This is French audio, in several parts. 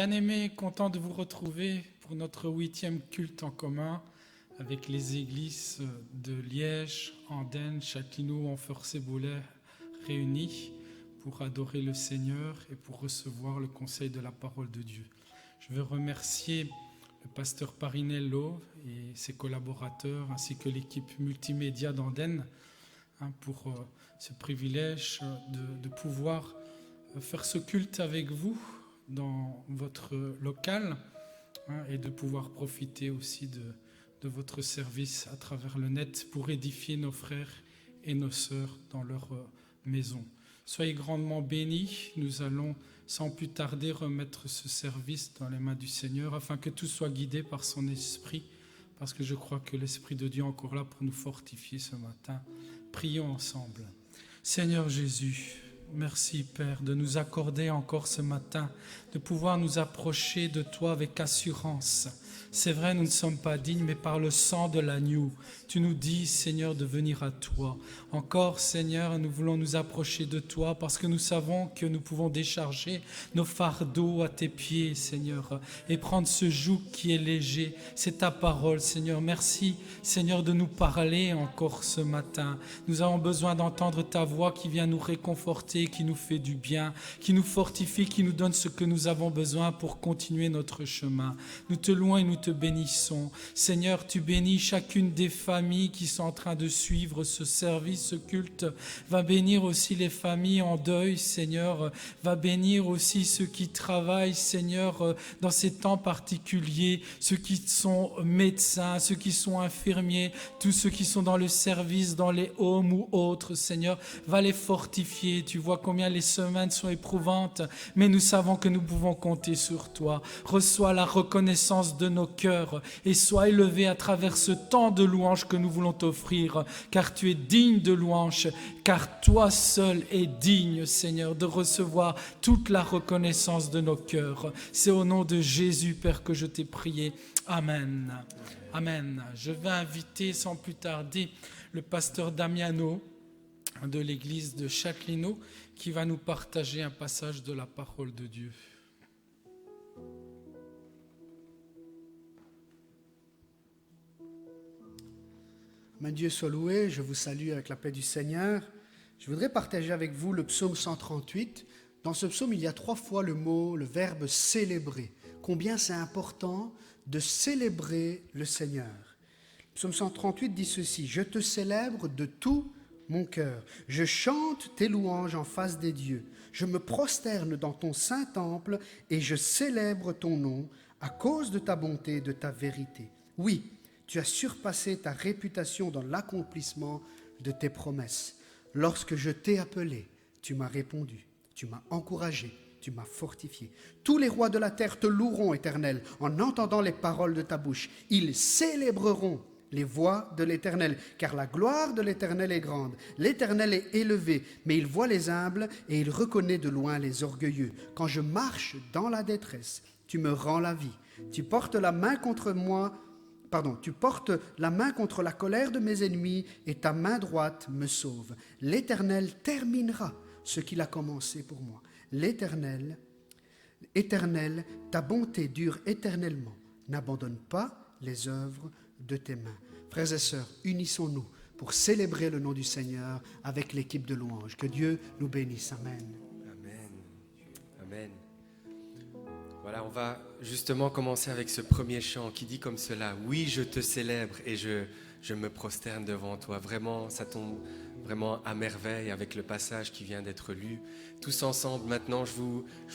Bien-aimés, content de vous retrouver pour notre 8e culte en commun avec les églises de Liège, Andenne, Châtellenoux, Honfleur-Céboulet réunis pour adorer le Seigneur et pour recevoir le conseil de la parole de Dieu. Je veux remercier le pasteur Parinello et ses collaborateurs ainsi que l'équipe multimédia d'Andenne pour ce privilège de pouvoir faire ce culte avec vous dans votre local et de pouvoir profiter aussi de votre service à travers le net pour édifier nos frères et nos sœurs dans leur maison. Soyez grandement bénis. Nous allons sans plus tarder remettre ce service dans les mains du Seigneur afin que tout soit guidé par son esprit, parce que je crois que l'Esprit de Dieu est encore là pour nous fortifier ce matin. Prions ensemble. Seigneur Jésus, merci Père de nous accorder encore ce matin, de pouvoir nous approcher de toi avec assurance. C'est vrai, nous ne sommes pas dignes, mais par le sang de l'agneau, tu nous dis, Seigneur, de venir à toi. Encore, Seigneur, nous voulons nous approcher de toi parce que nous savons que nous pouvons décharger nos fardeaux à tes pieds, Seigneur, et prendre ce joug qui est léger. C'est ta parole, Seigneur. Merci, Seigneur, de nous parler encore ce matin. Nous avons besoin d'entendre ta voix qui vient nous réconforter, qui nous fait du bien, qui nous fortifie, qui nous donne ce que nous avons besoin pour continuer notre chemin. Nous te louons et nous te bénissons. Seigneur, tu bénis chacune des familles qui sont en train de suivre ce service, ce culte. Va bénir aussi les familles en deuil, Seigneur. Va bénir aussi ceux qui travaillent, Seigneur, dans ces temps particuliers, ceux qui sont médecins, ceux qui sont infirmiers, tous ceux qui sont dans le service, dans les homes ou autres, Seigneur. Va les fortifier. Tu vois combien les semaines sont éprouvantes, mais nous savons que nous pouvons compter sur toi. Reçois la reconnaissance de nos cœurs et sois élevé à travers ce temps de louange que nous voulons t'offrir, car tu es digne de louange, car toi seul es digne, Seigneur, de recevoir toute la reconnaissance de nos cœurs. C'est au nom de Jésus, Père, que je t'ai prié. Amen. Amen. Je vais inviter sans plus tarder le pasteur Damiano de l'église de Châtellenoux qui va nous partager un passage de la parole de Dieu. Amen, Dieu soit loué, je vous salue avec la paix du Seigneur. Je voudrais partager avec vous le psaume 138. Dans ce psaume, il y a 3 fois le verbe célébrer. Combien c'est important de célébrer le Seigneur. Le psaume 138 dit ceci: « Je te célèbre de tout mon cœur. Je chante tes louanges en face des dieux. Je me prosterne dans ton saint temple et je célèbre ton nom à cause de ta bonté et de ta vérité. Oui, tu as surpassé ta réputation dans l'accomplissement de tes promesses. Lorsque je t'ai appelé, tu m'as répondu, tu m'as encouragé, tu m'as fortifié. Tous les rois de la terre te loueront, Éternel, en entendant les paroles de ta bouche. Ils célébreront les voies de l'Éternel, car la gloire de l'Éternel est grande. L'Éternel est élevé, mais il voit les humbles et il reconnaît de loin les orgueilleux. Quand je marche dans la détresse, tu me rends la vie. Tu portes la main contre la colère de mes ennemis et ta main droite me sauve. L'Éternel terminera ce qu'il a commencé pour moi. L'Éternel, ta bonté dure éternellement. N'abandonne pas les œuvres de tes mains. » Frères et sœurs, unissons-nous pour célébrer le nom du Seigneur avec l'équipe de louanges. Que Dieu nous bénisse. Amen. Amen. Amen. Voilà, on va justement commencer avec ce premier chant qui dit comme cela: « Oui, je te célèbre et je me prosterne devant toi. » Vraiment, ça tombe vraiment à merveille avec le passage qui vient d'être lu. Tous ensemble, maintenant, je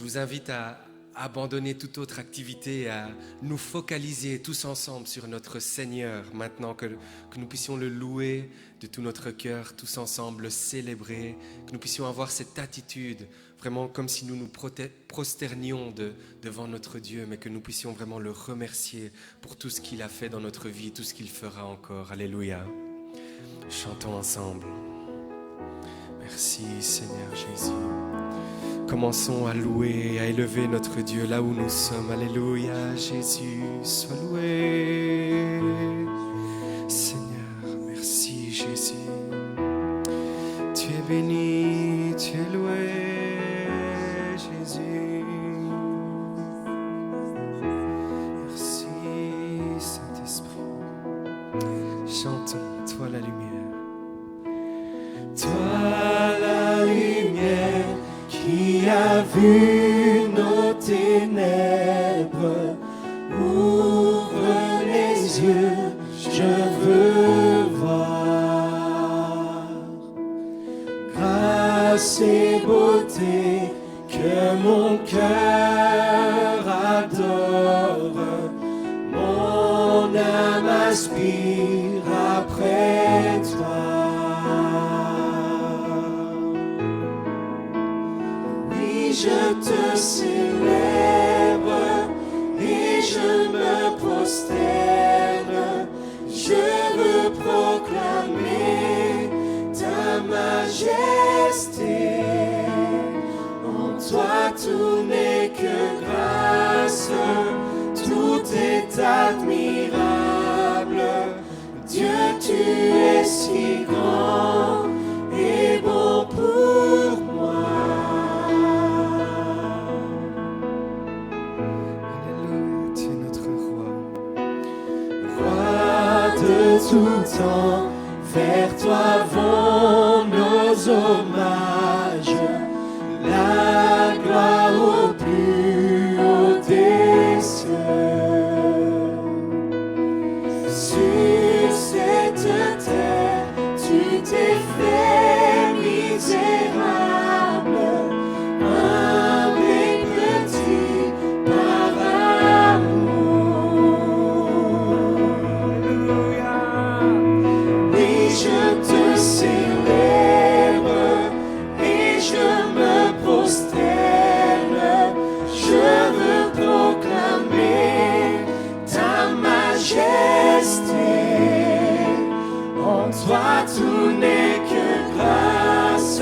vous invite à abandonner toute autre activité, à nous focaliser tous ensemble sur notre Seigneur, maintenant que nous puissions le louer de tout notre cœur, tous ensemble, le célébrer, que nous puissions avoir cette attitude, vraiment comme si nous nous prosternions devant notre Dieu, mais que nous puissions vraiment le remercier pour tout ce qu'il a fait dans notre vie, tout ce qu'il fera encore. Alléluia. Chantons ensemble. Merci Seigneur Jésus. Commençons à louer, à élever notre Dieu là où nous sommes. Alléluia, Jésus, sois loué. Seigneur, merci Jésus. Tu es béni, tu es loué, Jésus. vu nos ténèbres. Ouvre les yeux, je veux voir. Grâce et beauté que mon cœur adore, mon âme aspire après toi. Oui, je te célèbre et je me prosterne. Je veux proclamer ta majesté. En toi tout n'est que grâce, tout est admirable. Dieu, tu es si grand et bon pour moi. Alléluia, tu es notre roi. Roi de tout temps, vers toi vont nos hommages. La gloire au plus haut des cieux. Sur cette terre, tu t'es fait misérable, humble et petit par amour. Oui, je te célèbre et je me prosterne. Je veux proclamer ta majesté. En toi tout n'est que grâce,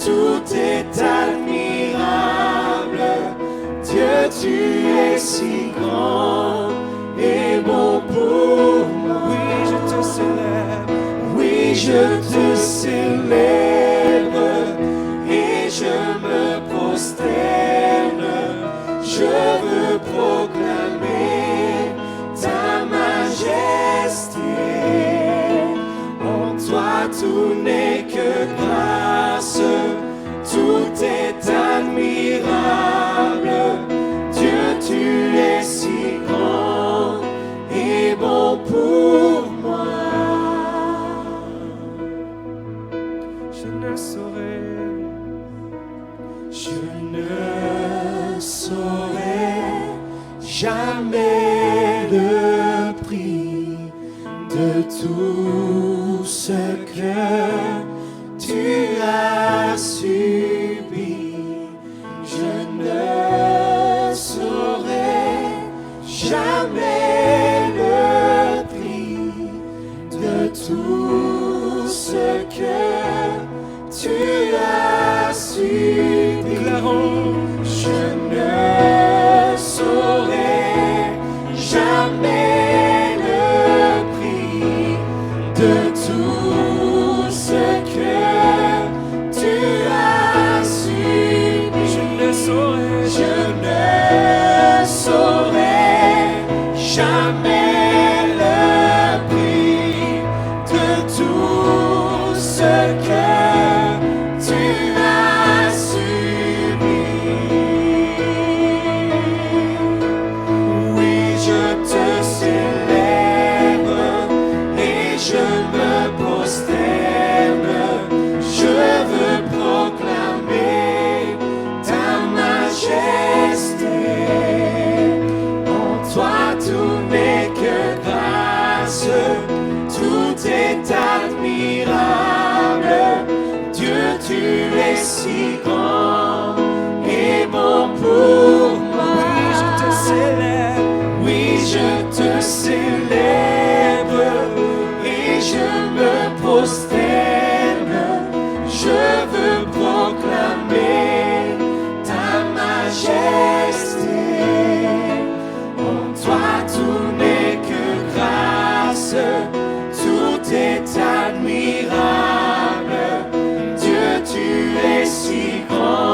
tout est admirable. Dieu, tu es si grand et bon pour moi. Oui, je te célèbre. Oui, je te célèbre et je me prosterne. Je veux proclamer ta majesté. En toi tout n'est que grâce, tout est admirable. Dieu, tu es si grand et bon pour moi. Je ne saurais jamais le prix de tout ce que tu as subi. Je ne saurais jamais le prix de tout ce que tu as subi. Je ne saurais jamais le prix de tout ce que tu as subi. Je ne saurais jamais le prix de tout ce que tu as subi. Oui, je te célèbre et je me prosterne. Je veux proclamer ta majesté. En toi tout n'est que grâce, tout est admirable. Dieu, tu es si grand et bon pour moi. Oui, je te célèbre. Oui, je te célèbre et je me prosterne. Je veux proclamer ta majesté. En toi tout n'est que grâce, tout est admirable. Dieu, tu es si grand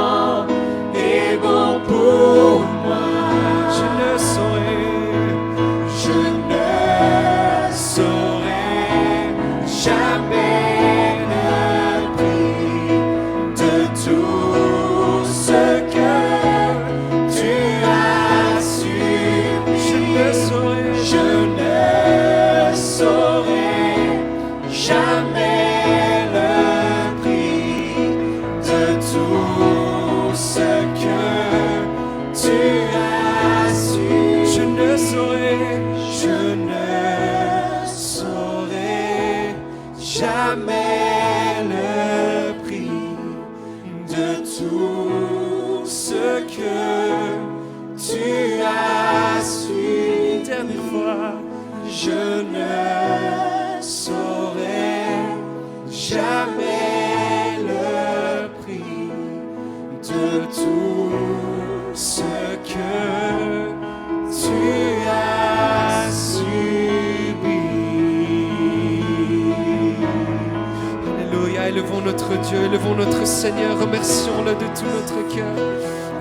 Remercions-le, Seigneur, remercions-le de tout notre cœur.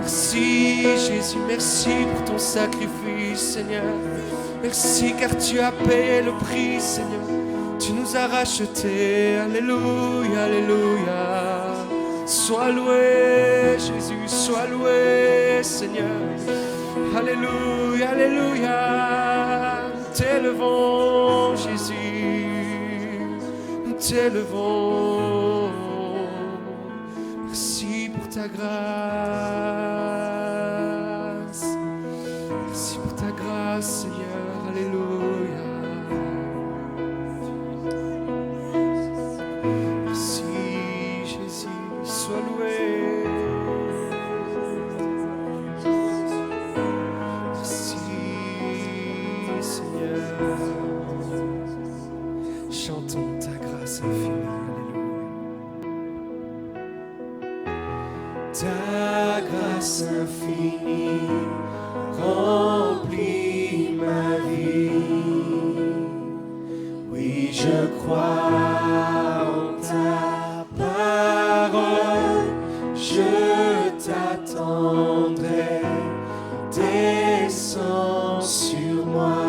Merci, Jésus, merci pour ton sacrifice, Seigneur. Merci car tu as payé le prix, Seigneur. Tu nous as rachetés. Alléluia, alléluia. Sois loué, Jésus, sois loué, Seigneur. Alléluia, alléluia. Nous t'élevons, Jésus. Nous t'élevons. Merci pour ta grâce. Merci pour ta grâce, Seigneur. Alléluia. Sois loué. Merci, Seigneur. Chantons ta grâce infinie. Alléluia. Ta grâce infinie remplit ma vie. Oui, je crois en ta parole, je t'attendrai, descends sur moi.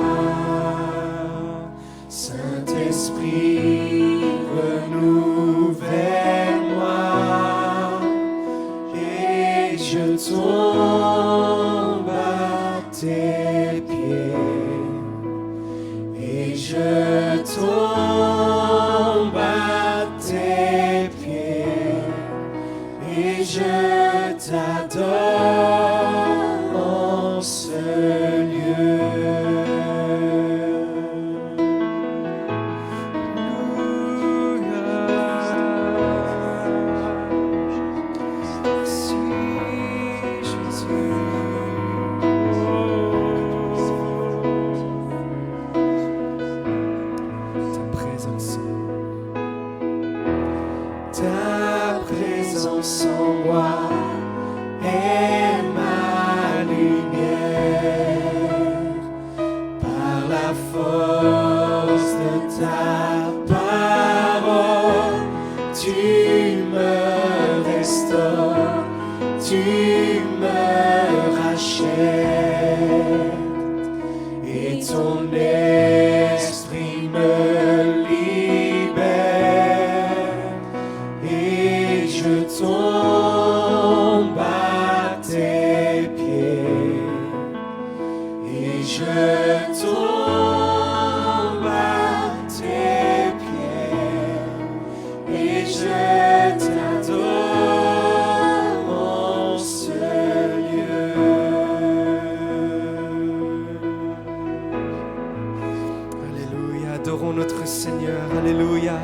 Saint-Esprit, renouvelle-moi, et je tombe à tes pieds, et je tombe à tes pieds, et je t'adore en ce lieu. Merci, Jésus. Ta présence en moi est ma lumière. Par la force de ta parole, tu me restaures, tu me rachètes, et ton esprit me tombe à tes pieds, et je tombe à tes pieds, et je t'adore en ce lieu. Alléluia, adorons notre Seigneur, alléluia.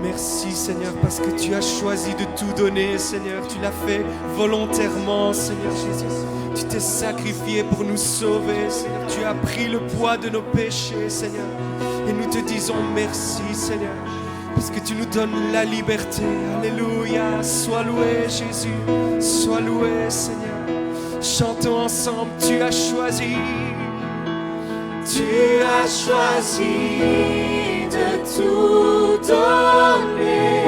Merci Seigneur parce que tu as choisi de tout donner, Seigneur. Tu l'as fait volontairement, Seigneur Jésus. Tu t'es sacrifié pour nous sauver, Seigneur. Tu as pris le poids de nos péchés, Seigneur. Et nous te disons merci, Seigneur, parce que tu nous donnes la liberté. Alléluia. Sois loué, Jésus. Sois loué, Seigneur. Chantons ensemble. Tu as choisi. Tu as choisi de tout donner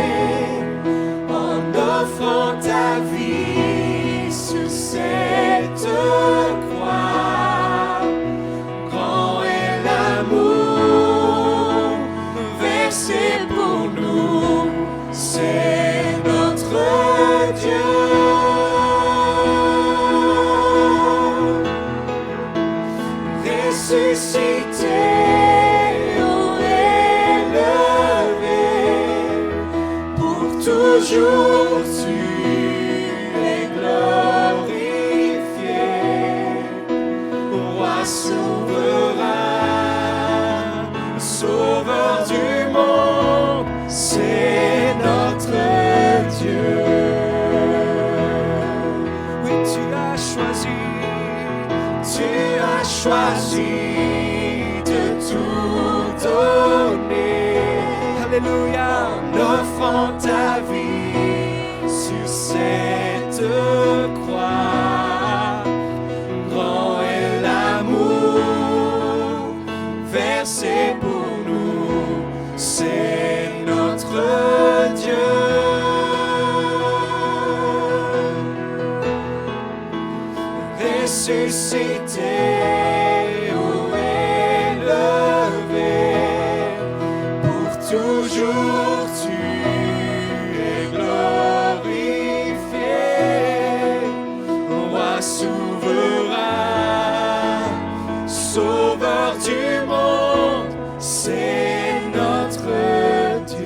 en offrant ta vie sur cette croix. Grand est l'amour versé pour nous, c'est notre Dieu. Ressuscité, toujours tu es glorifié, roi souverain, sauveur du monde, c'est notre Dieu. Oui, tu as choisi de tout donner. Alléluia, en offrant ta vie sur cette croix. Grand est l'amour versé pour nous, c'est notre Dieu. ressuscité, haut élevé, pour toujours tu es glorifié, roi souverain, sauveur du monde, c'est notre Dieu.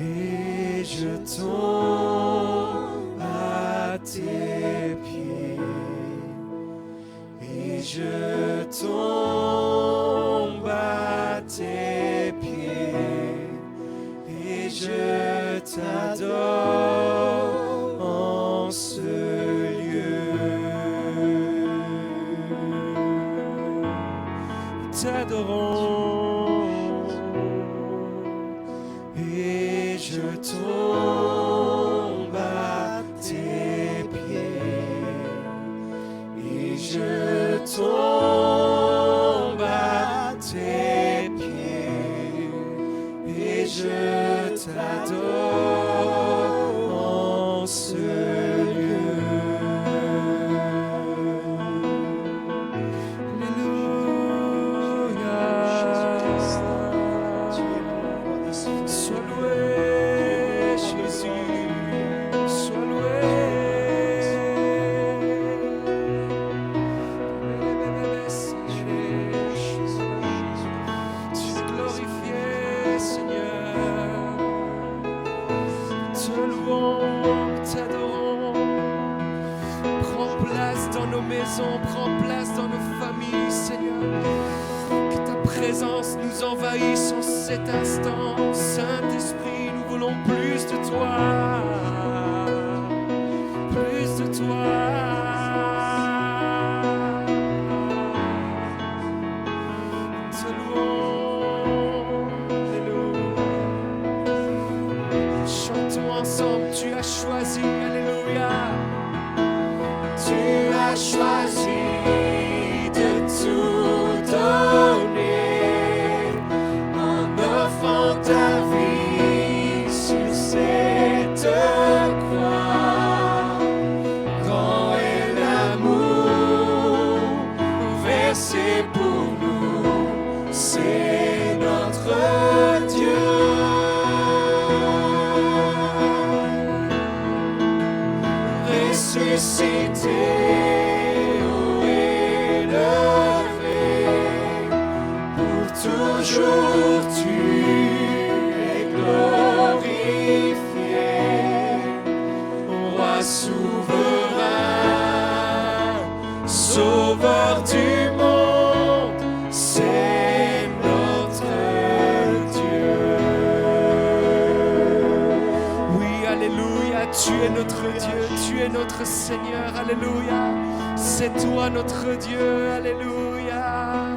Et je tombe à tes pieds, et je tombe à tes pieds, et je t'adore en ce lieu. Nous t'adorons. Et je tombe à tes pieds, et je tombe à tes pieds, et je t'adore en ce lieu. Alléluia. Sois loué, Jésus, sois loué. Tu es glorifié, Seigneur. Te louons, t'adorons. Prends place dans nos maisons, prends place dans nos familles, Seigneur. Que ta présence nous envahisse en cet instant. Saint-Esprit, nous voulons plus de toi. Plus de toi. Te louons. Alléluia. Chantons ensemble, tu as choisi. Alléluia. Tu as choisi de tout donner en offrant ta vie sur cette croix. Grand est l'amour versé pour nous, c'est notre Dieu. Ressuscité, haut élevé, pour toujours tu es glorifié, roi souverain, sauveur du monde, c'est notre Dieu. Oui, alléluia, tu es notre Dieu, tu es notre Seigneur, alléluia. C'est toi notre Dieu, alléluia.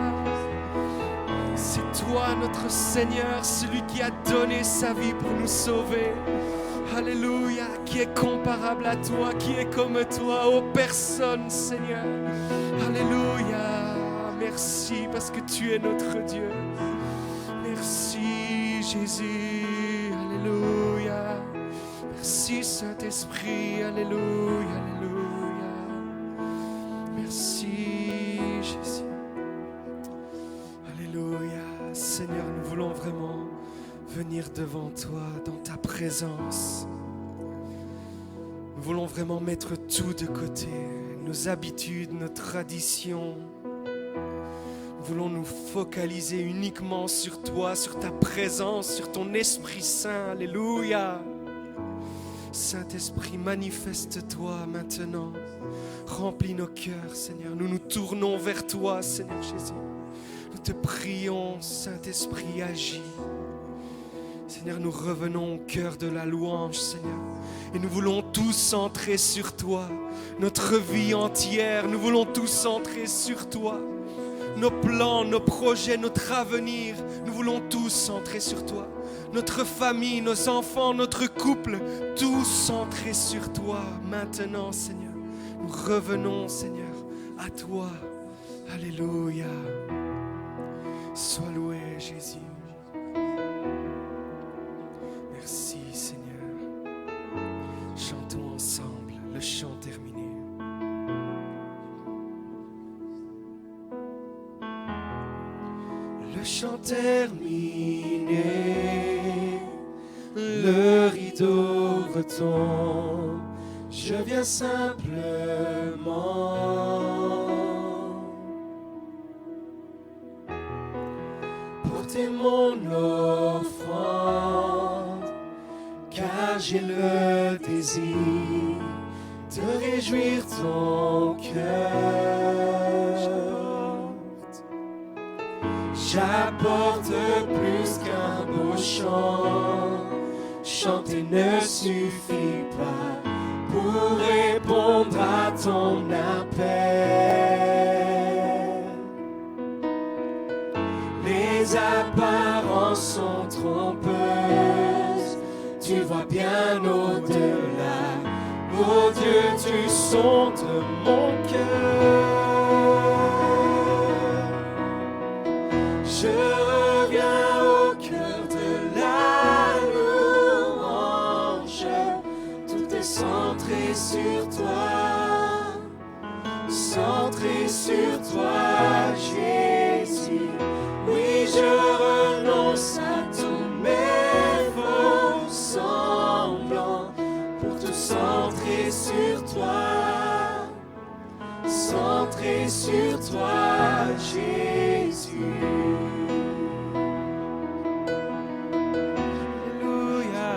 C'est toi notre Seigneur, celui qui a donné sa vie pour nous sauver. Alléluia, qui est comparable à toi, qui est comme toi, ô personne, Seigneur. Alléluia, merci parce que tu es notre Dieu. Merci Jésus, alléluia. Merci Saint-Esprit, alléluia, alléluia. Merci Jésus. Alléluia. Seigneur, nous voulons vraiment venir devant toi, dans ta présence. Nous voulons vraiment mettre tout de côté, nos habitudes, nos traditions. Nous voulons nous focaliser uniquement sur toi, sur ta présence, sur ton Esprit Saint. Alléluia. Saint-Esprit, manifeste-toi maintenant. Remplis nos cœurs, Seigneur. Nous nous tournons vers toi, Seigneur Jésus. Nous te prions, Saint-Esprit, agis. Seigneur, nous revenons au cœur de la louange, Seigneur. Et nous voulons tous centrer sur toi. Notre vie entière, nous voulons tous centrer sur toi. Nos plans, nos projets, notre avenir, nous voulons tous centrer sur toi. Notre famille, nos enfants, notre couple, tous centrés sur toi. Maintenant, Seigneur, nous revenons, Seigneur, à toi. Alléluia. Sois loué, Jésus. Le chant terminé, le rideau retombe, je viens simplement porter mon offrande, car j'ai le désir de réjouir ton cœur. J'apporte plus qu'un beau chant, chanter ne suffit pas pour répondre à ton appel. Les apparences sont trompeuses, tu vois bien au-delà. Oh Dieu, tu sondes mon cœur. Je reviens au cœur de la louange. Tout est centré sur toi, centré sur toi, Jésus. Oui, je renonce à tous mes faux semblants pour tout centrer sur toi, centré sur toi, Jésus. Alléluia.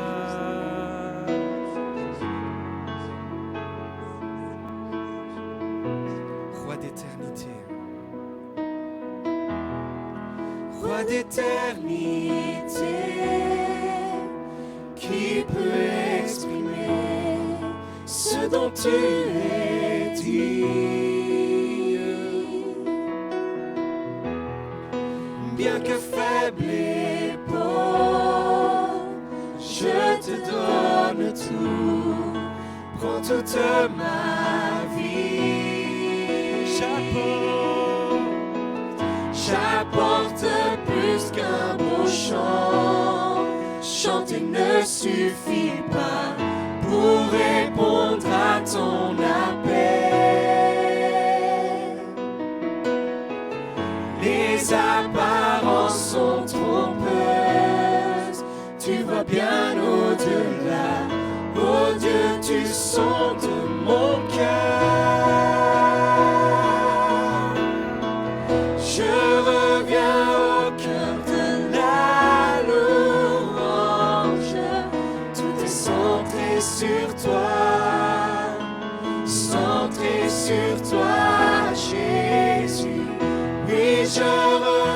Roi d'éternité, roi d'éternité, qui peut exprimer ce dont tu es digne. Bien que faible et pauvre, je te donne tout, prends toute ma vie. J'apporte plus qu'un beau chant, chanter ne suffit pas pour répondre à ton appel. Les apparences sont trompeuses, tu vois bien au-delà. Oh Dieu, tu sondes mon cœur. Je reviens au cœur de la louange. Tout est centré sur toi, centré sur toi, Jésus. Oui, je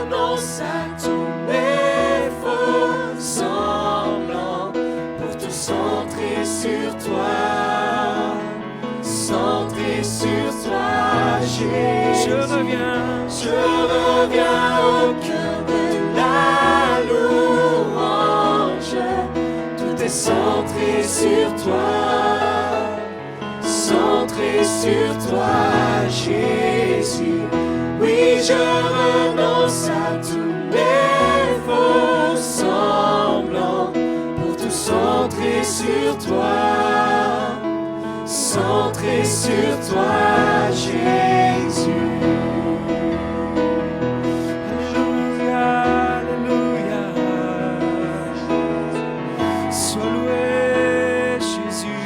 renonce à tous mes faux semblants pour tout centrer sur toi, centré sur toi, Jésus. Je reviens au cœur de la louange. Tout est centré sur toi, centré sur toi, Jésus. Oui, je renonce à tous mes faux semblants pour tout centrer sur toi, centré sur toi, Jésus. Alléluia, alléluia. Sois loué, Jésus.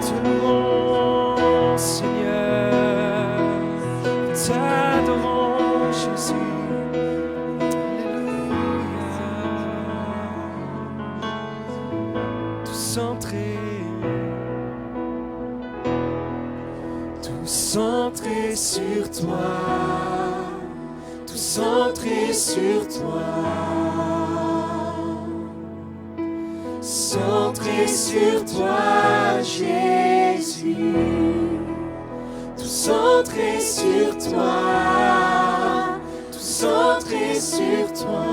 Te louons, Seigneur. T'adorons, Jésus. Alléluia. Tout centré sur toi, tout centré sur toi, centré sur toi, Jésus, tout centré sur toi, tout centré sur toi,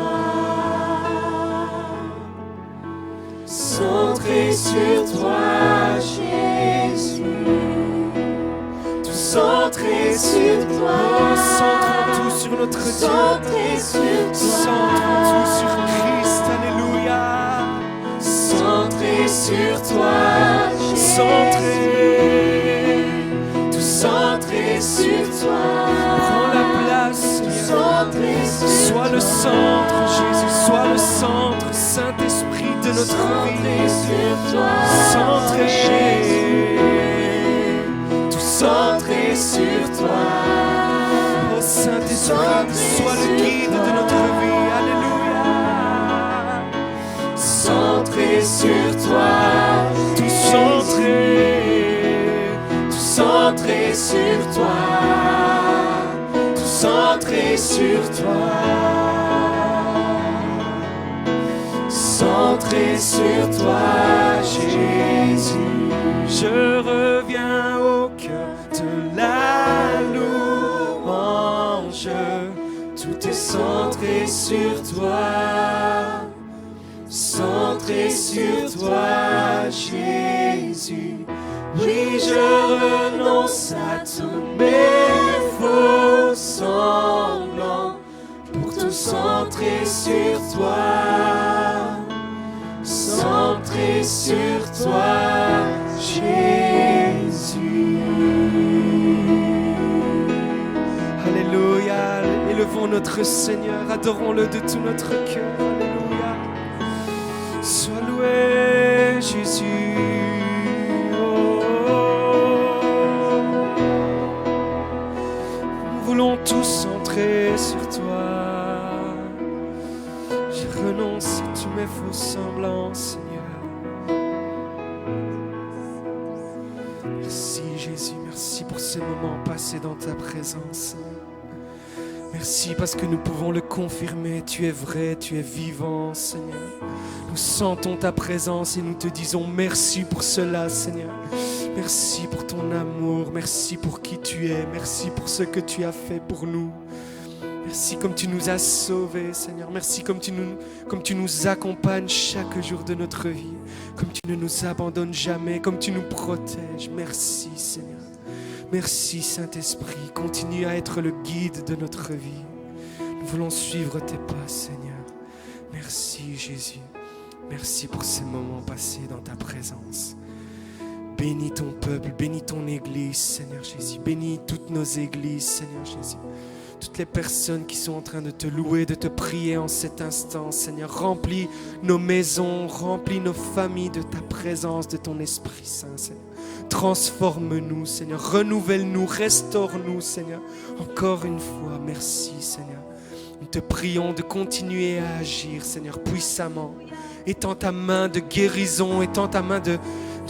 centré sur toi, Jésus. Centré sur toi, centrons tout sur notre Dieu, centré sur toi, centrons tout sur Christ, alléluia. Centré sur toi, centré, tout centré sur toi. Prends la place centre, Jésus, sois le centre, Saint-Esprit de notre vie. Centré tout centré sur toi. Oh Saint-Esprit, sois le guide de notre vie. Alléluia. Centré sur toi, tout centré sur toi, tout centré sur toi, centré sur toi, Jésus. Je reviens au cœur de la louange, tout est centré sur toi, centré sur toi, Jésus. Oui, je renonce à tous mes faux semblants pour tout centrer sur toi, centrer sur toi, Jésus. Alléluia, élevons notre Seigneur, adorons-le de tout notre cœur. Alléluia, sois loué, Jésus. Tout centré sur toi. Je renonce à tous mes faux semblants, Seigneur. Merci Jésus, merci pour ces moments passés dans ta présence. Merci parce que nous pouvons le confirmer. Tu es vrai, tu es vivant, Seigneur. Nous sentons ta présence et nous te disons merci pour cela, Seigneur. Merci pour ton amour, merci pour qui tu es, merci pour ce que tu as fait pour nous. Merci comme tu nous as sauvés, Seigneur. Merci comme tu nous accompagnes chaque jour de notre vie, comme tu ne nous abandonnes jamais, comme tu nous protèges. Merci, Seigneur. Merci, Saint-Esprit. Continue à être le guide de notre vie. Nous voulons suivre tes pas, Seigneur. Merci, Jésus. Merci pour ces moments passés dans ta présence. Bénis ton peuple, bénis ton Église, Seigneur Jésus. Bénis toutes nos églises, Seigneur Jésus. Toutes les personnes qui sont en train de te louer, de te prier en cet instant, Seigneur. Remplis nos maisons, remplis nos familles de ta présence, de ton Esprit Saint, Seigneur. Transforme-nous, Seigneur. Renouvelle-nous, restaure-nous, Seigneur. Encore une fois, merci, Seigneur. Nous te prions de continuer à agir, Seigneur, puissamment. Étends ta main de guérison, étends ta main de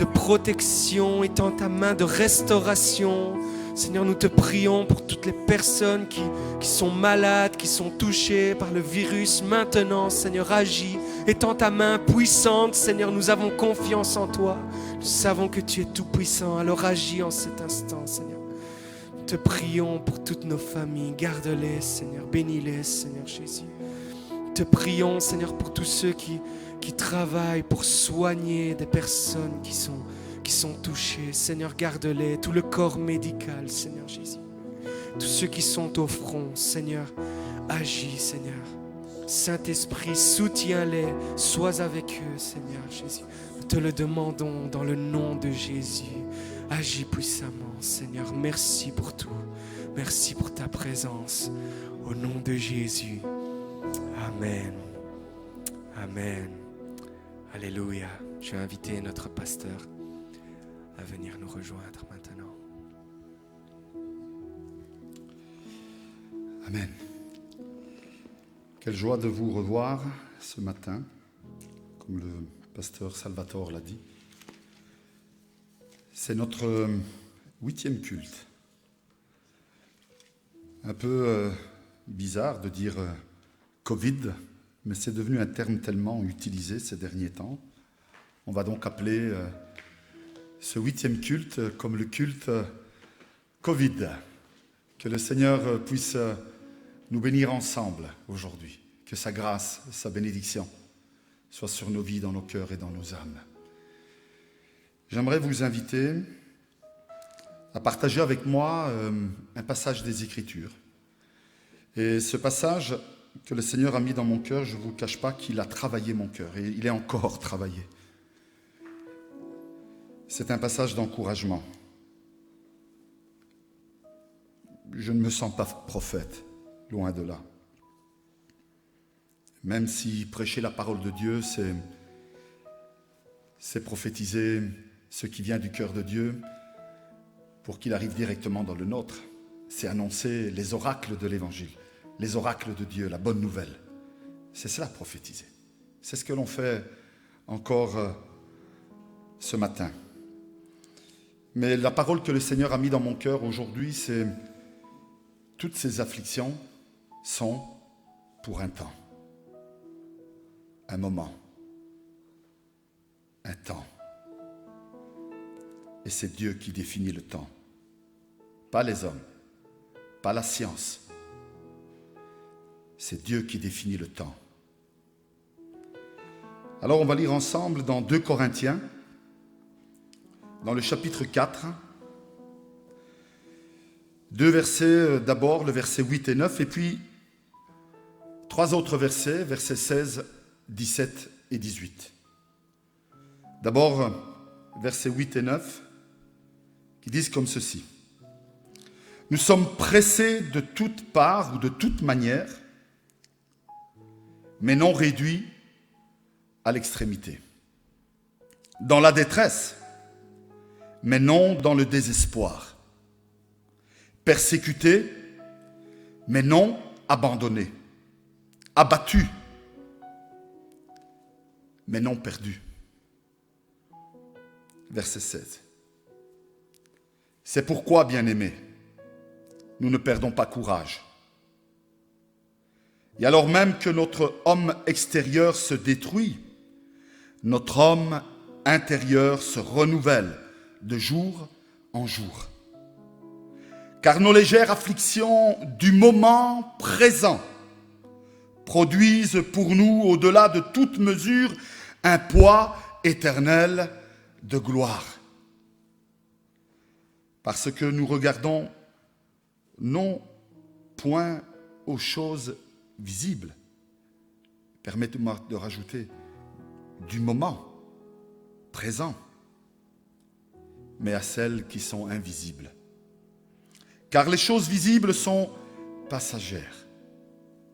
protection, étends ta main de restauration. Seigneur, nous te prions pour toutes les personnes qui sont malades, qui sont touchées par le virus. Maintenant, Seigneur, agis. Étends ta main puissante, Seigneur, nous avons confiance en toi. Nous savons que tu es tout puissant, alors agis en cet instant, Seigneur. Nous te prions pour toutes nos familles. Garde-les, Seigneur. Bénis-les, Seigneur Jésus. Nous te prions, Seigneur, pour tous ceux qui travaillent pour soigner des personnes qui sont touchés. Seigneur, garde-les, tout le corps médical, Seigneur Jésus. Tous ceux qui sont au front, Seigneur, agis, Seigneur. Saint-Esprit, soutiens-les, sois avec eux, Seigneur Jésus. Nous te le demandons dans le nom de Jésus. Agis puissamment, Seigneur. Merci pour tout. Merci pour ta présence. Au nom de Jésus. Amen. Amen. Alléluia. Je vais inviter notre pasteur à venir nous rejoindre maintenant. Amen. Quelle joie de vous revoir ce matin, comme le pasteur Salvatore l'a dit. C'est notre 8e culte. Un peu bizarre de dire Covid, mais c'est devenu un terme tellement utilisé ces derniers temps. On va donc appeler ce 8e culte comme le culte Covid. Que le Seigneur puisse nous bénir ensemble aujourd'hui. Que sa grâce, sa bénédiction soit sur nos vies, dans nos cœurs et dans nos âmes. J'aimerais vous inviter à partager avec moi un passage des Écritures. Et ce passage que le Seigneur a mis dans mon cœur, je ne vous cache pas qu'il a travaillé mon cœur et il est encore travaillé. C'est un passage d'encouragement. Je ne me sens pas prophète, loin de là. Même si prêcher la parole de Dieu, c'est prophétiser ce qui vient du cœur de Dieu pour qu'il arrive directement dans le nôtre. C'est annoncer les oracles de l'Évangile, les oracles de Dieu, la bonne nouvelle. C'est cela, prophétiser. C'est ce que l'on fait encore ce matin. Mais la parole que le Seigneur a mise dans mon cœur aujourd'hui, c'est toutes ces afflictions sont pour un temps, un moment, un temps. Et c'est Dieu qui définit le temps, pas les hommes, pas la science. C'est Dieu qui définit le temps. Alors on va lire ensemble dans 2 Corinthiens, dans le chapitre 4, 2 versets d'abord, le verset 8 et 9, et puis 3 autres versets, versets 16, 17 et 18. D'abord, versets 8 et 9, qui disent comme ceci. Nous sommes pressés de toutes parts ou de toute manière, mais non réduits à l'extrémité. Dans la détresse, mais non dans le désespoir. Persécutés, mais non abandonnés. Abattus, mais non perdus. Verset 16. C'est pourquoi, bien-aimés, nous ne perdons pas courage. Et alors même que notre homme extérieur se détruit, notre homme intérieur se renouvelle de jour en jour. Car nos légères afflictions du moment présent produisent pour nous, au-delà de toute mesure, un poids éternel de gloire. Parce que nous regardons non point aux choses visibles, permettez-moi de rajouter, du moment présent, mais à celles qui sont invisibles. Car les choses visibles sont passagères.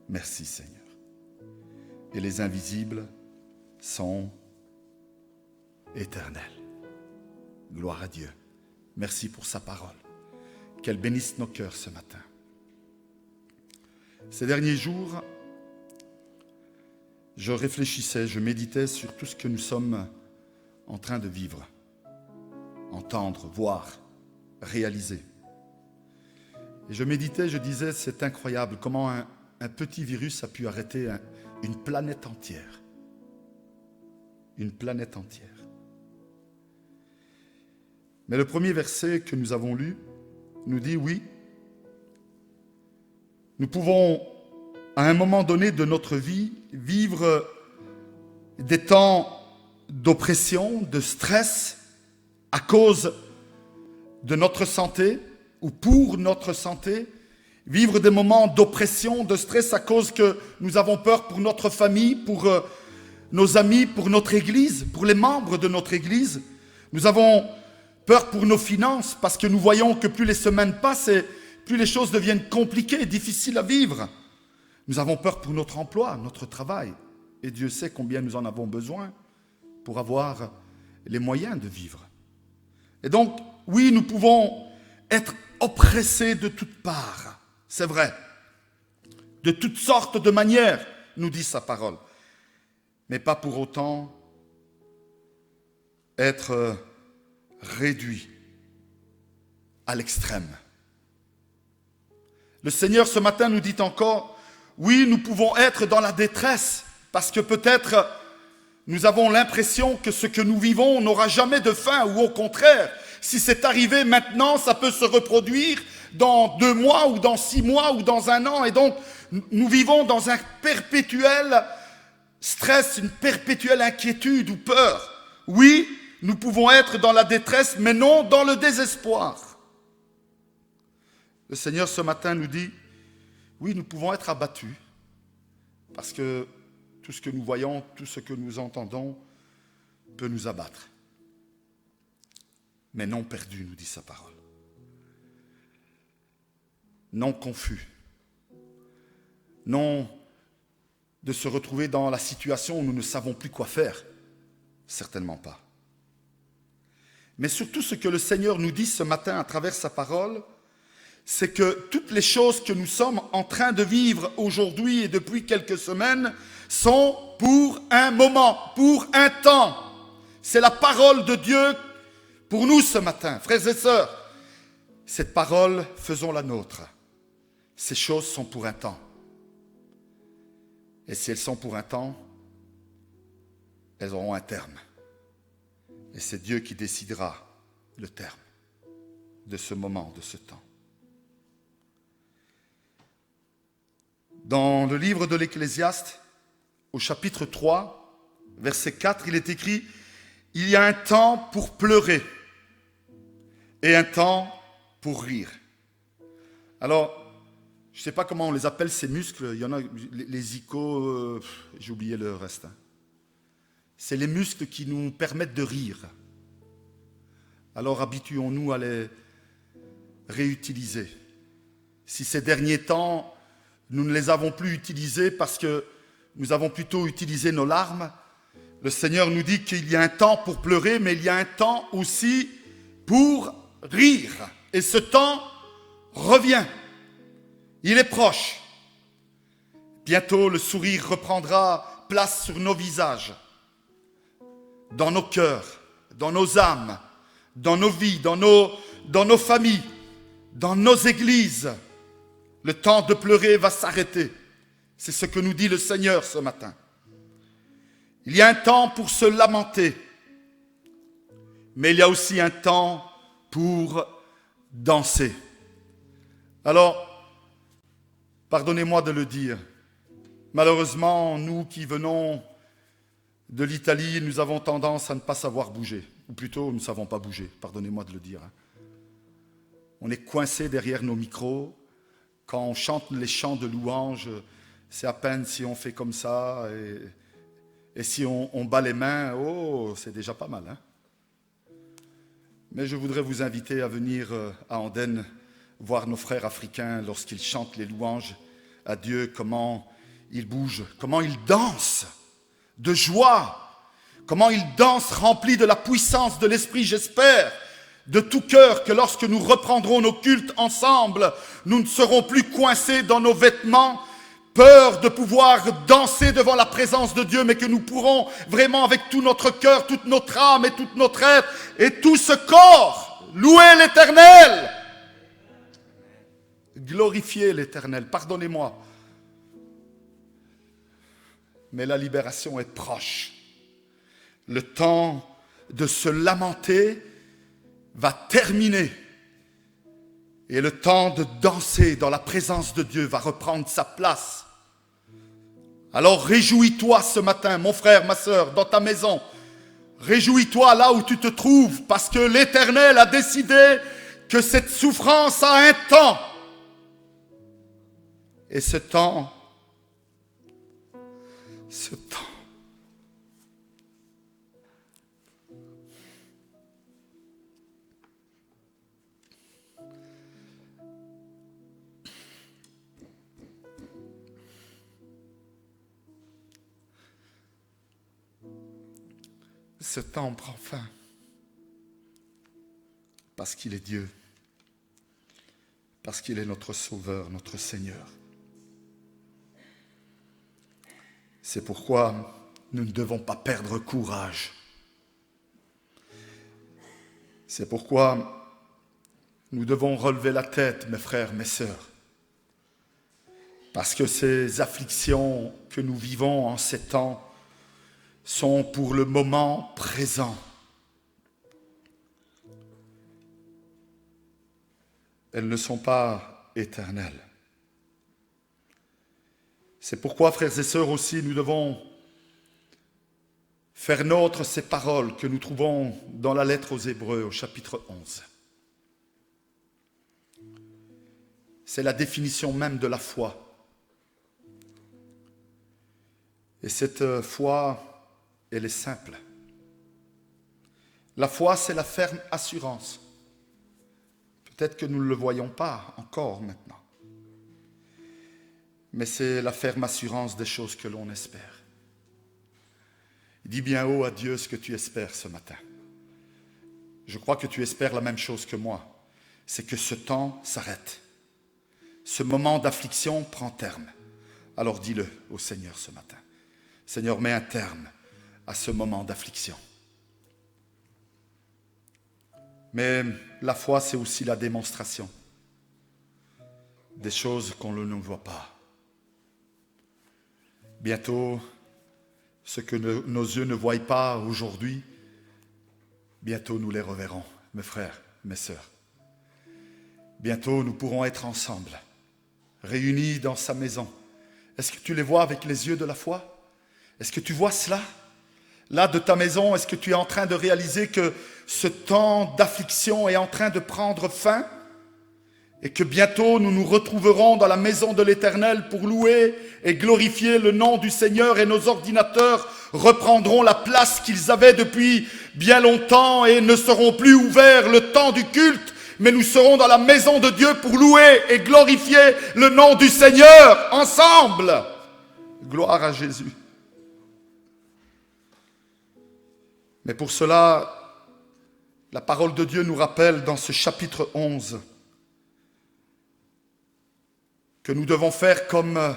Merci Seigneur. Et les invisibles sont éternels. Gloire à Dieu. Merci pour sa parole. Qu'elle bénisse nos cœurs ce matin. Ces derniers jours, je réfléchissais, je méditais sur tout ce que nous sommes en train de vivre, entendre, voir, réaliser. Et je méditais, je disais, c'est incroyable comment un petit virus a pu arrêter une planète entière. Une planète entière. Mais le premier verset que nous avons lu nous dit, oui, nous pouvons, à un moment donné de notre vie, vivre des temps d'oppression, de stress, à cause de notre santé ou pour notre santé, vivre des moments d'oppression, de stress à cause que nous avons peur pour notre famille, pour nos amis, pour notre Église, pour les membres de notre Église. Nous avons peur pour nos finances parce que nous voyons que plus les semaines passent et plus les choses deviennent compliquées et difficiles à vivre. Nous avons peur pour notre emploi, notre travail. Et Dieu sait combien nous en avons besoin pour avoir les moyens de vivre. Et donc, oui, nous pouvons être oppressés de toutes parts. C'est vrai. De toutes sortes de manières, nous dit sa parole. Mais pas pour autant être réduits à l'extrême. Le Seigneur ce matin nous dit encore, oui, nous pouvons être dans la détresse, parce que peut-être nous avons l'impression que ce que nous vivons n'aura jamais de fin, ou au contraire, si c'est arrivé maintenant, ça peut se reproduire dans 2 mois, ou dans 6 mois, ou dans 1 an, et donc nous vivons dans un perpétuel stress, une perpétuelle inquiétude ou peur. Oui, nous pouvons être dans la détresse, mais non dans le désespoir. Le Seigneur ce matin nous dit, oui, nous pouvons être abattus, parce que tout ce que nous voyons, tout ce que nous entendons peut nous abattre. Mais non perdus, nous dit sa parole. Non confus. Non de se retrouver dans la situation où nous ne savons plus quoi faire. Certainement pas. Mais surtout ce que le Seigneur nous dit ce matin à travers sa parole, c'est que toutes les choses que nous sommes en train de vivre aujourd'hui et depuis quelques semaines sont pour un moment, pour un temps. C'est la parole de Dieu pour nous ce matin, frères et sœurs. Cette parole, faisons la nôtre. Ces choses sont pour un temps. Et si elles sont pour un temps, elles auront un terme. Et c'est Dieu qui décidera le terme de ce moment, de ce temps. Dans le livre de l'Ecclésiaste, au chapitre 3, verset 4, il est écrit « Il y a un temps pour pleurer et un temps pour rire. » Alors, je ne sais pas comment on les appelle ces muscles, il y en a, les icônes, j'ai oublié le reste. C'est les muscles qui nous permettent de rire. Alors habituons-nous à les réutiliser. Si ces derniers temps, nous ne les avons plus utilisés parce que nous avons plutôt utilisé nos larmes, le Seigneur nous dit qu'il y a un temps pour pleurer, mais il y a un temps aussi pour rire. Et ce temps revient. Il est proche. Bientôt, le sourire reprendra place sur nos visages, dans nos cœurs, dans nos âmes, dans nos vies, dans nos familles, dans nos églises. Le temps de pleurer va s'arrêter. C'est ce que nous dit le Seigneur ce matin. Il y a un temps pour se lamenter, mais il y a aussi un temps pour danser. Alors, pardonnez-moi de le dire, malheureusement, nous qui venons de l'Italie, nous avons tendance à ne pas savoir bouger, ou plutôt nous ne savons pas bouger, pardonnez-moi de le dire. On est coincé derrière nos micros. Quand on chante les chants de louange, c'est à peine si on fait comme ça, et si on bat les mains, oh, c'est déjà pas mal. Hein? Mais je voudrais vous inviter à venir à Andenne voir nos frères africains lorsqu'ils chantent les louanges à Dieu, comment ils bougent, comment ils dansent de joie, comment ils dansent remplis de la puissance de l'Esprit, j'espère, de tout cœur que lorsque nous reprendrons nos cultes ensemble, nous ne serons plus coincés dans nos vêtements, peur de pouvoir danser devant la présence de Dieu, mais que nous pourrons vraiment avec tout notre cœur, toute notre âme et toute notre être et tout ce corps louer l'Éternel, glorifier l'Éternel. Pardonnez-moi, mais la libération est proche. Le temps de se lamenter va terminer et le temps de danser dans la présence de Dieu va reprendre sa place. Alors réjouis-toi ce matin, mon frère, ma sœur, dans ta maison. Réjouis-toi là où tu te trouves, parce que l'Éternel a décidé que cette souffrance a un temps. Et ce temps, ce temps prend fin parce qu'il est Dieu, parce qu'il est notre Sauveur, notre Seigneur. C'est pourquoi nous ne devons pas perdre courage. C'est pourquoi nous devons relever la tête, mes frères, mes sœurs. Parce que ces afflictions que nous vivons en ces temps sont pour le moment présent. Elles ne sont pas éternelles. C'est pourquoi, frères et sœurs, aussi, nous devons faire nôtre ces paroles que nous trouvons dans la lettre aux Hébreux, au chapitre 11. C'est la définition même de la foi. Et cette foi, elle est simple. La foi, c'est la ferme assurance. Peut-être que nous ne le voyons pas encore maintenant. mais c'est la ferme assurance des choses que l'on espère. Dis bien haut à Dieu ce que tu espères ce matin. Je crois que tu espères la même chose que moi. C'est que ce temps s'arrête. Ce moment d'affliction prend terme. Alors dis-le au Seigneur ce matin. Seigneur, mets un terme à ce moment d'affliction. Mais la foi, c'est aussi la démonstration des choses qu'on ne voit pas. Bientôt, ce que nos yeux ne voient pas aujourd'hui, bientôt nous les reverrons, mes frères, mes sœurs. Bientôt, nous pourrons être ensemble, réunis dans sa maison. Est-ce que tu les vois avec les yeux de la foi? Est-ce que tu vois cela? Là, de ta maison, est-ce que tu es en train de réaliser que ce temps d'affliction est en train de prendre fin? Et que bientôt nous nous retrouverons dans la maison de l'Éternel pour louer et glorifier le nom du Seigneur, et nos ordinateurs reprendront la place qu'ils avaient depuis bien longtemps et ne seront plus ouverts le temps du culte, mais nous serons dans la maison de Dieu pour louer et glorifier le nom du Seigneur ensemble. Gloire à Jésus. Mais pour cela, la parole de Dieu nous rappelle dans ce chapitre 11 que nous devons faire comme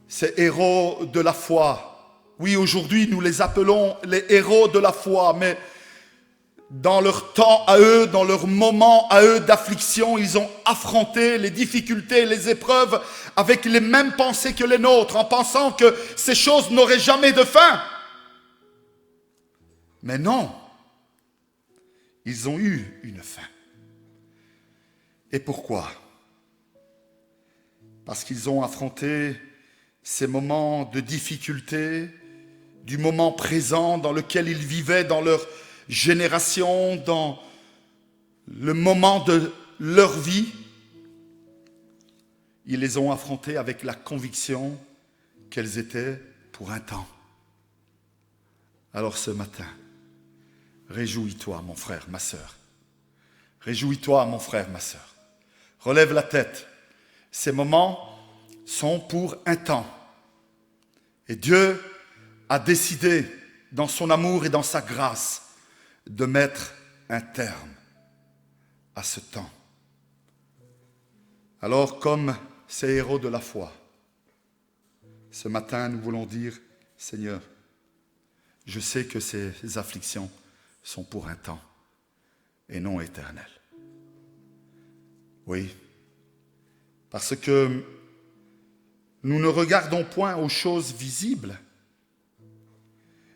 ces héros de la foi. Oui, aujourd'hui, nous les appelons les héros de la foi, mais dans leur temps à eux, dans leur moment à eux d'affliction, ils ont affronté les difficultés, les épreuves avec les mêmes pensées que les nôtres, en pensant que ces choses n'auraient jamais de fin. Mais non, ils ont eu une fin. Et pourquoi ? Parce qu'ils ont affronté ces moments de difficulté, du moment présent dans lequel ils vivaient dans leur génération, dans le moment de leur vie. Ils les ont affrontés avec la conviction qu'elles étaient pour un temps. Alors ce matin, réjouis-toi, mon frère, ma sœur. Réjouis-toi, mon frère, ma sœur. Relève la tête. Ces moments sont pour un temps. Et Dieu a décidé, dans son amour et dans sa grâce, de mettre un terme à ce temps. Alors, comme ces héros de la foi, ce matin, nous voulons dire, Seigneur, je sais que ces afflictions sont pour un temps et non éternelles. Oui, parce que nous ne regardons point aux choses visibles,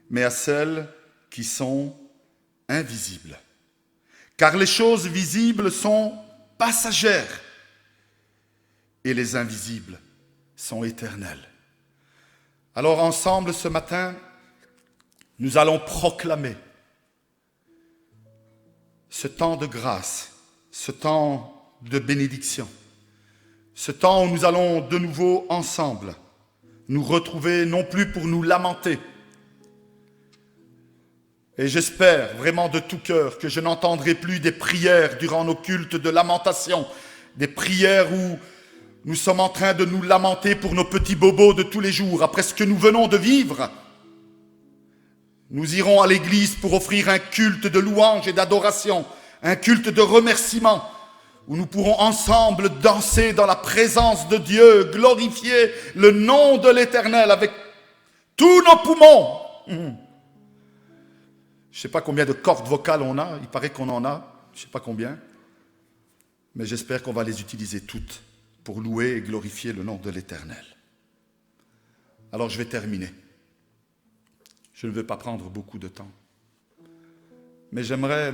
mais à celles qui sont invisibles. Car les choses visibles sont passagères et les invisibles sont éternelles. Alors ensemble ce matin, nous allons proclamer ce temps de grâce, ce temps de bénédiction, ce temps où nous allons de nouveau ensemble nous retrouver non plus pour nous lamenter. Et j'espère vraiment de tout cœur que je n'entendrai plus des prières durant nos cultes de lamentation, des prières où nous sommes en train de nous lamenter pour nos petits bobos de tous les jours, après ce que nous venons de vivre. Nous irons à l'église pour offrir un culte de louange et d'adoration, un culte de remerciement, où nous pourrons ensemble danser dans la présence de Dieu, glorifier le nom de l'Éternel avec tous nos poumons. Je ne sais pas combien de cordes vocales on a, il paraît qu'on en a, je ne sais pas combien, mais j'espère qu'on va les utiliser toutes pour louer et glorifier le nom de l'Éternel. Alors je vais terminer. Je ne veux pas prendre beaucoup de temps, mais j'aimerais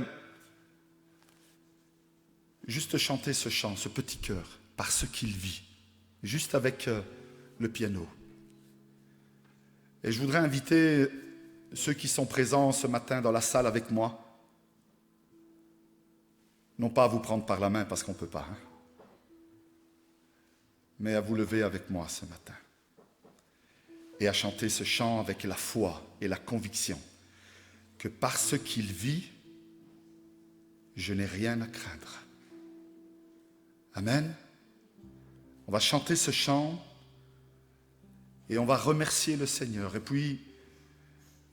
juste chanter ce chant, ce petit cœur, parce qu'il vit, juste avec le piano. Et je voudrais inviter ceux qui sont présents ce matin dans la salle avec moi, non pas à vous prendre par la main parce qu'on ne peut pas, mais à vous lever avec moi ce matin et à chanter ce chant avec la foi et la conviction que parce qu'il vit, je n'ai rien à craindre. Amen. On va chanter ce chant Et on va remercier le Seigneur. Et puis,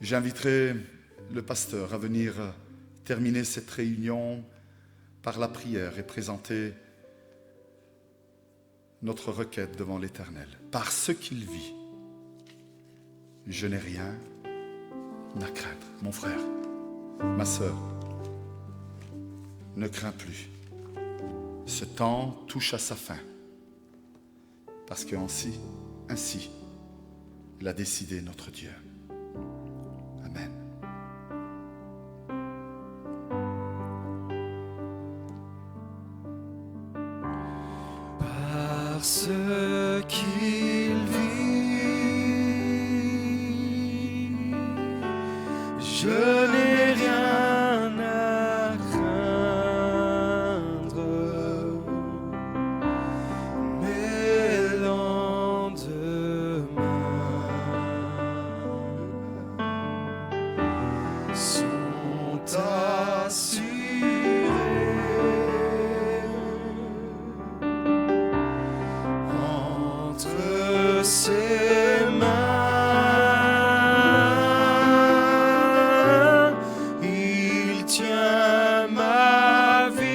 j'inviterai le pasteur à venir terminer cette réunion par la prière et présenter notre requête devant l'Éternel. Par ce qu'il vit, je n'ai rien à craindre. Mon frère, ma sœur, ne crains plus. Ce temps touche à sa fin. Parce que ainsi, l'a décidé notre Dieu. Amen. Parce qu'il vit, je n'ai rien à craindre. Mes lendemains sont assurés. Entre ses mains, il tient ma vie.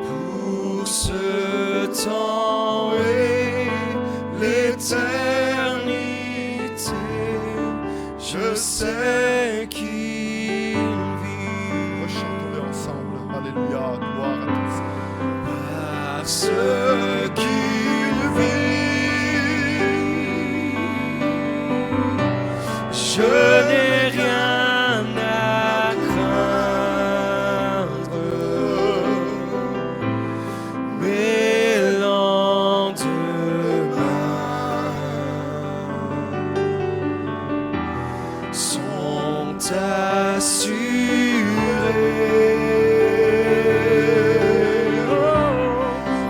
Pour ce temps et l'éternité, je sais qu'il vit. Chantons-le ensemble. Alléluia, gloire à ton Seigneur. Parce qu'il vit, je n'ai rien à craindre. Mes lendemains sont assurés.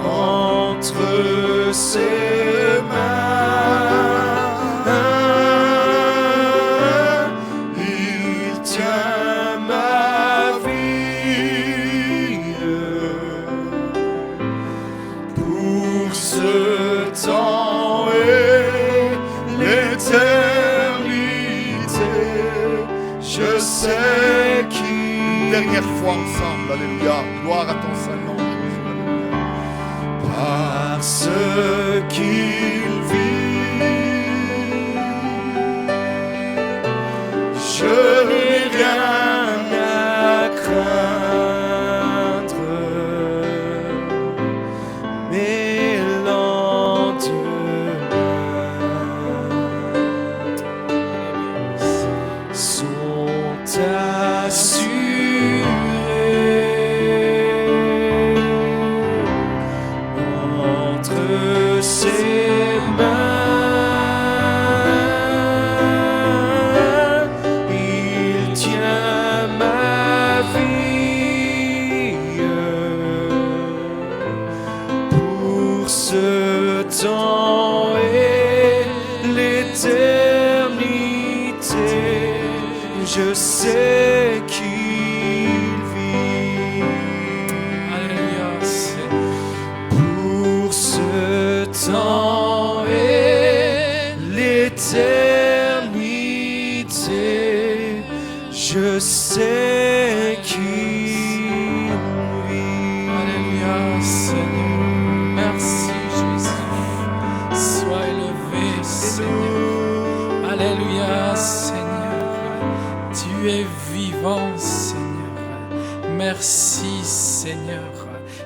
Entre ses mains, il tient ma vie. Pour ce temps et l'éternité, je sais qu'il Dernière fois ensemble. Alléluia, gloire à ton Saint-Nom, Jésus. Alléluia. parce qu'il vit, je n'ai rien à craindre. Mes lendemains sont assurés. Entre ses mains, il tient ma vie. Pour ce temps et l'éternité, je sais qu'il vit. Alléluia, Seigneur. Pour ce temps et l'éternité, je sais qu'il vit. Alléluia, Seigneur. Merci, Jésus. Sois élevé, Seigneur. Alléluia, Seigneur. Tu es vivant, Seigneur. Merci, Seigneur.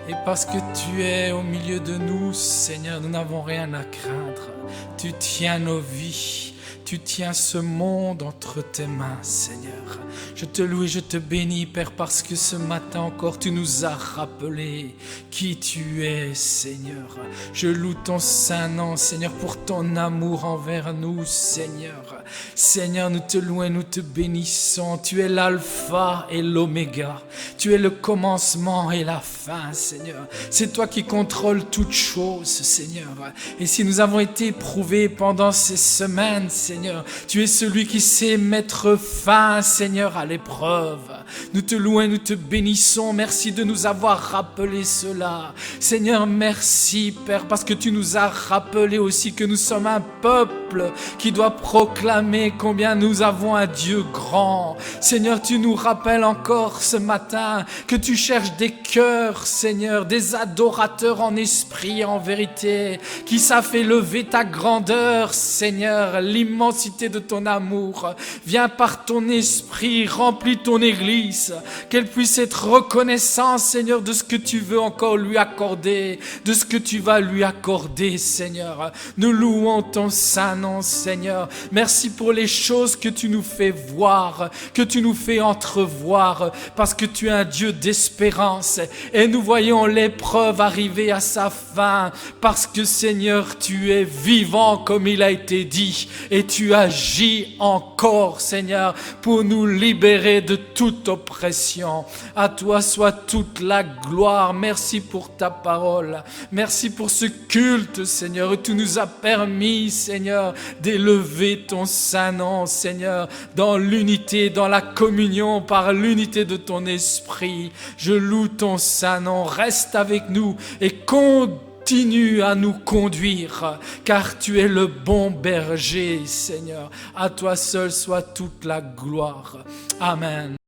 Et parce que tu es au milieu de nous, Seigneur, nous n'avons rien à craindre. Tu tiens nos vies. Tu tiens ce monde entre tes mains, Seigneur. Je te loue et je te bénis, Père, parce que ce matin encore, tu nous as rappelé qui tu es, Seigneur. Je loue ton saint nom, Seigneur, pour ton amour envers nous, Seigneur. Seigneur, nous te louons et nous te bénissons. Tu es l'alpha et l'oméga. Tu es le commencement et la fin, Seigneur. C'est toi qui contrôles toutes choses, Seigneur. Et si nous avons été éprouvés pendant ces semaines, Seigneur, tu es celui qui sait mettre fin, Seigneur, à l'épreuve. Nous te louons et nous te bénissons. Merci de nous avoir rappelé cela. Seigneur, merci, Père, parce que tu nous as rappelé aussi que nous sommes un peuple qui doit proclamer combien nous avons un Dieu grand. Seigneur, tu nous rappelles encore ce matin que tu cherches des cœurs, Seigneur, des adorateurs en esprit et en vérité, qui savent élever ta grandeur, Seigneur, l'immensité de ton amour. Viens par ton esprit, remplis ton Église, qu'elle puisse être reconnaissante, Seigneur, de ce que tu veux encore lui accorder, de ce que tu vas lui accorder, Seigneur. Nous louons ton saint nom, Seigneur. Merci pour les choses que tu nous fais voir, que tu nous fais entrevoir, parce que tu es un Dieu d'espérance. Et nous voyons l'épreuve arriver à sa fin, parce que, Seigneur, tu es vivant comme il a été dit, et tu agis encore, Seigneur, pour nous libérer de toute oppression. À toi soit toute la gloire. Merci pour ta parole. Merci pour ce culte, Seigneur. Tu nous as permis, Seigneur, d'élever ton saint nom, Seigneur, dans l'unité, dans la communion, par l'unité de ton esprit. Je loue ton saint nom. Reste avec nous et continue à nous conduire, car tu es le bon berger, Seigneur. À toi seul soit toute la gloire. Amen.